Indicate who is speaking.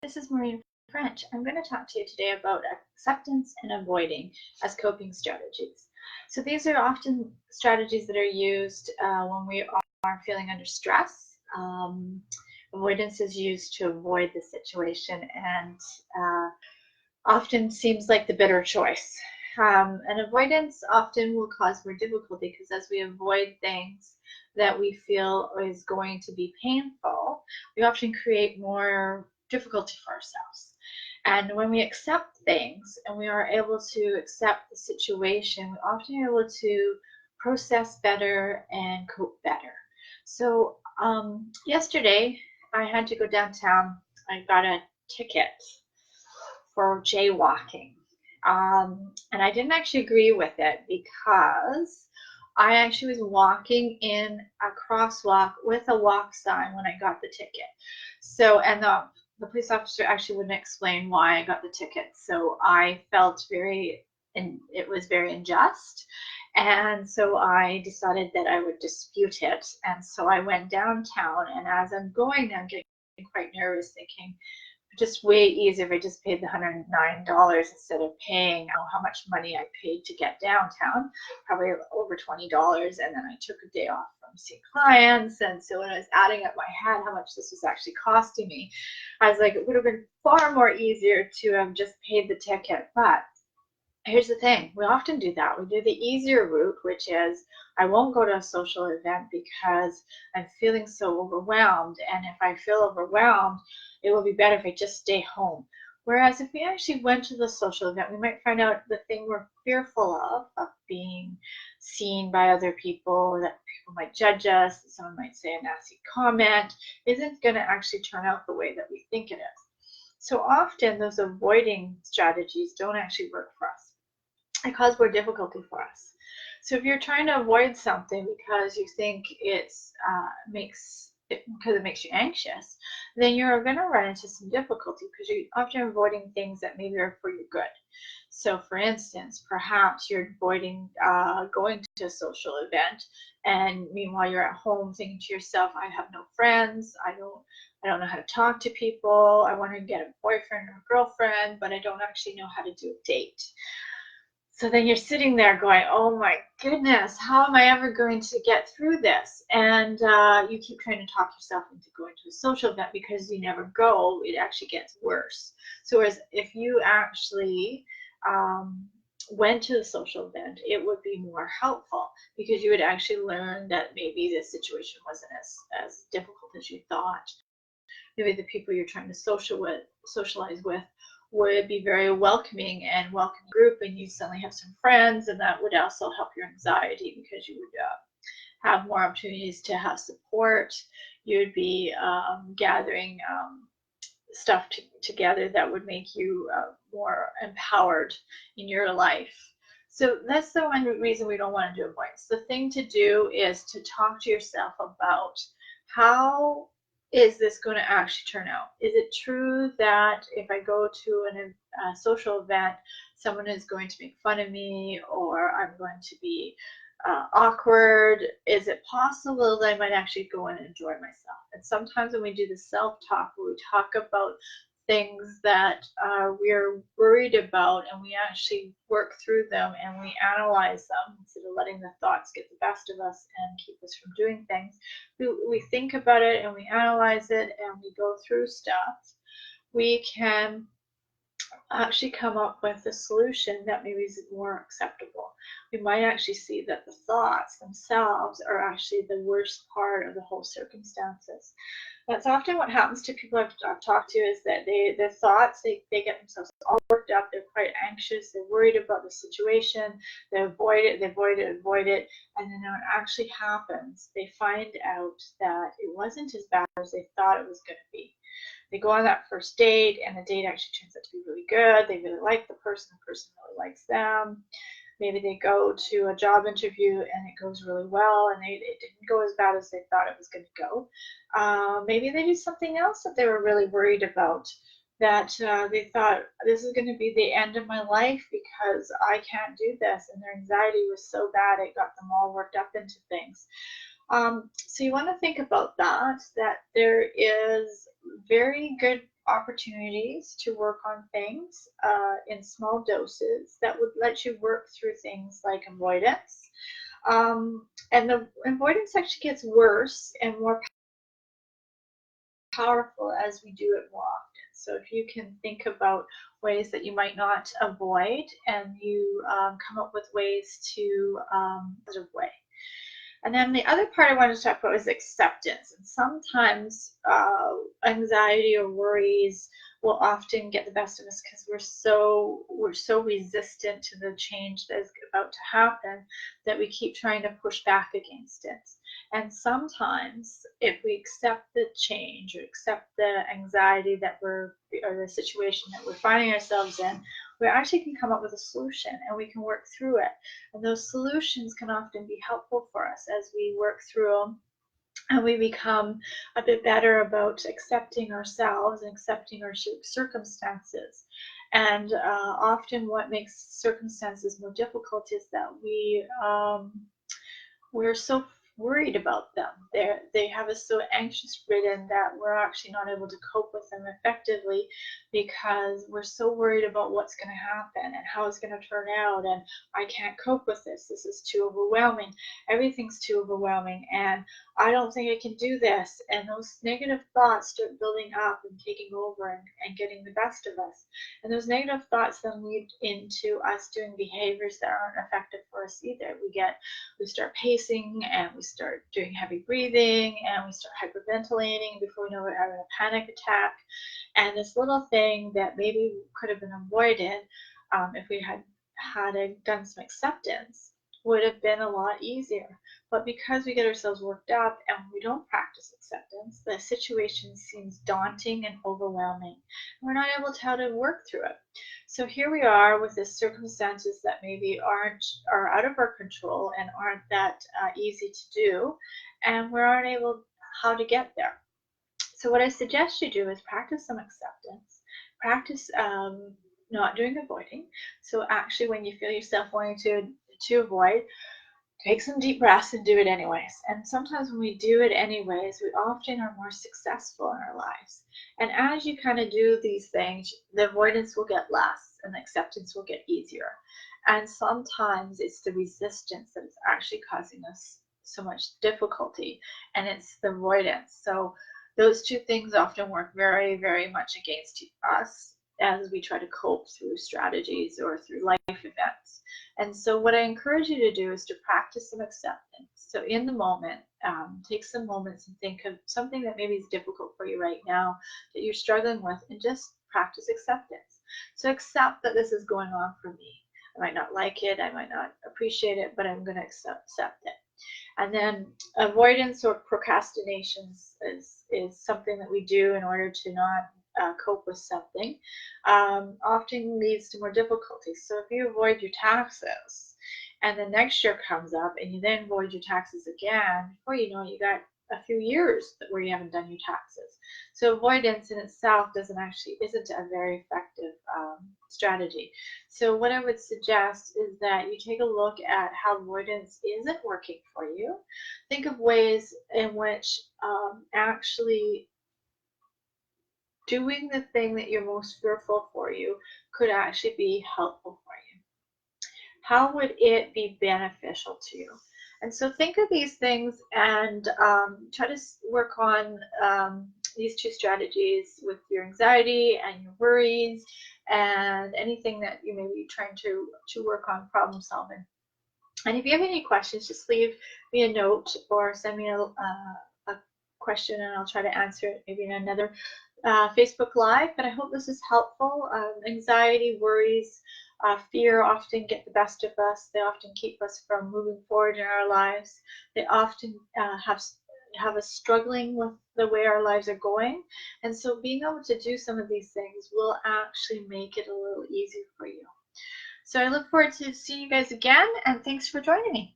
Speaker 1: This is Maureen French. I'm going to talk to you today about acceptance and avoiding as coping strategies. So these are often strategies that are used when we are feeling under stress. Avoidance is used to avoid the situation and often seems like the better choice. And avoidance often will cause more difficulty because as we avoid things that we feel is going to be painful, we often create more difficulty for ourselves. And when we accept things and we are able to accept the situation, we're often able to process better and cope better. So yesterday I had to go downtown. I got a ticket for jaywalking. And I didn't actually agree with it because I actually was walking in a crosswalk with a walk sign when I got the ticket. So, and the police officer actually wouldn't explain why I got the ticket. So I felt and it was very unjust. And so I decided that I would dispute it. And so I went downtown, and as I'm going, I'm getting quite nervous, thinking, just way easier if I just paid the $109 instead of paying how much money I paid to get downtown, probably over $20. And then I took a day off from seeing clients. And so when I was adding up my head how much this was actually costing me, I was like, it would have been far more easier to have just paid the ticket. But here's the thing, we often do that. We do the easier route, which is I won't go to a social event because I'm feeling so overwhelmed. And if I feel overwhelmed, it will be better if I just stay home. Whereas if we actually went to the social event, we might find out the thing we're fearful of being seen by other people, that people might judge us, that someone might say a nasty comment, isn't going to actually turn out the way that we think it is. So often those avoiding strategies don't actually work for us. It causes more difficulty for us. So if you're trying to avoid something because you think because it makes you anxious, then you're going to run into some difficulty because you're often avoiding things that maybe are for your good. So for instance, perhaps you're avoiding going to a social event, and meanwhile you're at home thinking to yourself, I have no friends, I don't know how to talk to people, I want to get a boyfriend or a girlfriend, but I don't actually know how to do a date. So then you're sitting there going, oh my goodness, how am I ever going to get through this? And you keep trying to talk yourself into going to a social event because you never go, it actually gets worse. So whereas if you actually went to the social event, it would be more helpful because you would actually learn that maybe the situation wasn't as difficult as you thought. Maybe the people you're trying to socialize with would be very welcoming and welcome group, and you suddenly have some friends, and that would also help your anxiety because you would have more opportunities to have support. You would be gathering stuff together that would make you more empowered in your life. So that's the one reason we don't want to do avoidance. The thing to do is to talk to yourself about how is this going to actually turn out? Is it true that if I go to a social event, someone is going to make fun of me, or I'm going to be awkward? Is it possible that I might actually go and enjoy myself? And sometimes when we do the self-talk, we talk about things that we're worried about, and we actually work through them and we analyze them instead of letting the thoughts get the best of us and keep us from doing things. We think about it and we analyze it and we go through stuff. We can actually come up with a solution that maybe is more acceptable. We might actually see that the thoughts themselves are actually the worst part of the whole circumstances. That's often what happens to people I've talked to, is that their thoughts, they get themselves all worked up, they're quite anxious, they're worried about the situation, they avoid it, and then when it actually happens, they find out that it wasn't as bad as they thought it was going to be. They go on that first date, and the date actually turns out to be really good. They really like the person really likes them. Maybe they go to a job interview and it goes really well, and it didn't go as bad as they thought it was going to go. Maybe they do something else that they were really worried about, that they thought, this is going to be the end of my life because I can't do this, and their anxiety was so bad it got them all worked up into things. So you want to think about that there is very good opportunities to work on things in small doses that would let you work through things like avoidance. And the avoidance actually gets worse and more powerful as we do it more often. So if you can think about ways that you might not avoid, and you come up with ways to positive way. And then the other part I wanted to talk about is acceptance. And sometimes anxiety or worries will often get the best of us because we're so resistant to the change that is about to happen that we keep trying to push back against it. And sometimes if we accept the change or accept the anxiety that or the situation that we're finding ourselves in, we actually can come up with a solution and we can work through it. And those solutions can often be helpful for us as we work through them and we become a bit better about accepting ourselves and accepting our circumstances. And often what makes circumstances more difficult is that we're so worried about them. They have us so anxious ridden that we're actually not able to cope with them effectively because we're so worried about what's going to happen and how it's going to turn out, and I can't cope with this. This is too overwhelming. Everything's too overwhelming, and I don't think I can do this. And those negative thoughts start building up and taking over and getting the best of us. And those negative thoughts then lead into us doing behaviors that aren't effective for us either. We start pacing and we start doing heavy breathing and we start hyperventilating. Before we know it, having a panic attack. And this little thing that maybe could have been avoided if we had done some acceptance would have been a lot easier. But because we get ourselves worked up and we don't practice acceptance, the situation seems daunting and overwhelming. And we're not able to how to work through it. So here we are with the circumstances that maybe are out of our control and aren't that easy to do, and we aren't able how to get there. So what I suggest you do is practice some acceptance. Practice not doing avoiding. So actually, when you feel yourself wanting to avoid, take some deep breaths and do it anyways. And sometimes when we do it anyways, we often are more successful in our lives. And as you kind of do these things, the avoidance will get less and the acceptance will get easier. And sometimes it's the resistance that is actually causing us so much difficulty, and it's the avoidance. So those two things often work very, very much against us as we try to cope through strategies or through life events. And so what I encourage you to do is to practice some acceptance. So in the moment, take some moments and think of something that maybe is difficult for you right now that you're struggling with, and just practice acceptance. So accept that this is going on for me. I might not like it, I might not appreciate it, but I'm going to accept it. And then avoidance or procrastination is something that we do in order to not cope with something, often leads to more difficulties. So if you avoid your taxes and the next year comes up and you then avoid your taxes again, before you know it, you got a few years where you haven't done your taxes. So avoidance in itself isn't a very effective strategy. So what I would suggest is that you take a look at how avoidance isn't working for you. Think of ways in which actually doing the thing that you're most fearful for you could actually be helpful for you. How would it be beneficial to you? And so think of these things and try to work on these two strategies with your anxiety and your worries and anything that you may be trying to work on problem solving. And if you have any questions, just leave me a note or send me a question and I'll try to answer it maybe in another Facebook Live. But I hope this is helpful. Anxiety, worries, fear often get the best of us. They often keep us from moving forward in our lives. They often have us struggling with the way our lives are going. And so being able to do some of these things will actually make it a little easier for you. So I look forward to seeing you guys again, and thanks for joining me.